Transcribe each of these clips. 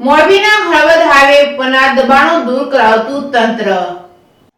મોરબીના હળવદ હાઈવે ઉપરના દબાણો દૂર કરાવતું તંત્ર।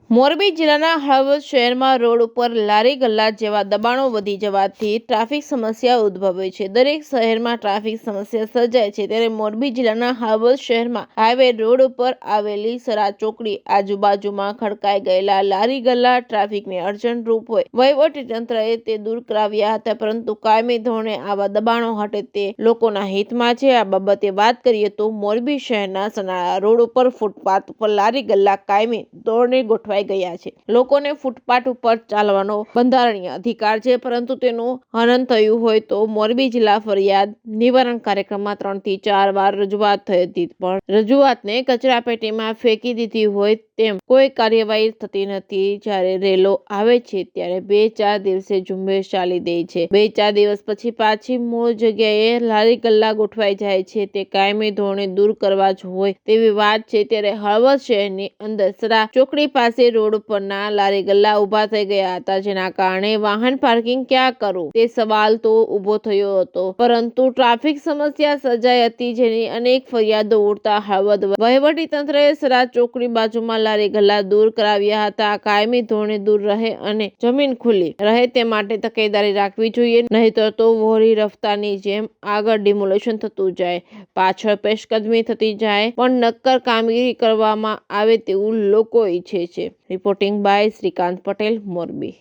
મોરબી જિલ્લાના હળવદ શહેરમાં રોડ ઉપર લારી ગલ્લા જેવા દબાણો વધી જવાથી ટ્રાફિક સમસ્યા ઉદ્ભવે છે। દરેક શહેરમાં ટ્રાફિક સમસ્યા સર્જાય છે, ત્યારે મોરબી જિલ્લાના હળવદ શહેરમાં હાઈવે રોડ ઉપર આવેલી સરા ચોકડી આજુબાજુમાં ખડકાઈ ગયેલા લારી ગલ્લા ટ્રાફિકને અડચણરૂપ હોય વહીવટીતંત્રએ તે દૂર કરાવ્યા હતા, પરંતુ કાયમી ધોરણે આવા દબાણો હટે તે લોકોના હિતમાં છે। આ બાબતે વાત કરીએ તો મોરબી શહેરના સનાળા રોડ ઉપર ફૂટપાથ ઉપર લારી ગલ્લા કાયમી ધોરણે ગોઠવાય ગયા છે। લોકોને ફૂટપાથ ઉપર ચાલવાનો બંધારણીય અધિકાર છે, પરંતુ તેનું હનન થયું હોય તો મોરબી જિલ્લા ફરિયાદ નિવારણ કાર્યક્રમમાં 3 થી 4 વાર રજૂઆત થઈ હતી, પણ રજૂઆતને કચરાપેટીમાં ફેંકી દીધી હોય તેમ કોઈ કાર્યવાહી થતી નથી। જ્યારે રેલો આવે છે ત્યારે 2-4 દિવસે ઝુંબેશ ચાલી દે છે, 2-4 દિવસ પછી પાછી મૂળ જગ્યાએ લારી ગલ્લા ગોઠવાઈ જાય છે। તે કાયમી ધોરણે દૂર કરવા જ હોય તેવી વાત છે। ત્યારે હળવદ શહેરની અંદર સરા ચોકડી પાસે રોડ પરના લારી ગલ્લા ઉભા થઈ ગયા હતા, જેના કારણે વાહન પાર્કિંગ ક્યાં કરવું તે સવાલ તો ઉભો થયો હતો, પરંતુ ટ્રાફિક સમસ્યા સર્જાઈ હતી, જેની અનેક ફરિયાદો ઉઠતા હળવદ વહીવટીતંત્રએ સરા ચોકડી બાજુમાં લારી ગલ્લા દૂર કરાવ્યા હતા। આ કાયમી ધોરણે દૂર રહે અને જમીન ખુલ્લી રહે તે માટે તકેદારી રાખવી જોઈએ, નહીંતર તો વહોરી રફતાની જેમ આગળ ડિમોલેશન થતું જાય, પાછળ પેશકદમી થતી જાય, પણ નક્કર કામગીરી કરવામાં આવે તેવું લોકો ઈચ્છે છે। Reporting by Shrikant Patel, Morbi.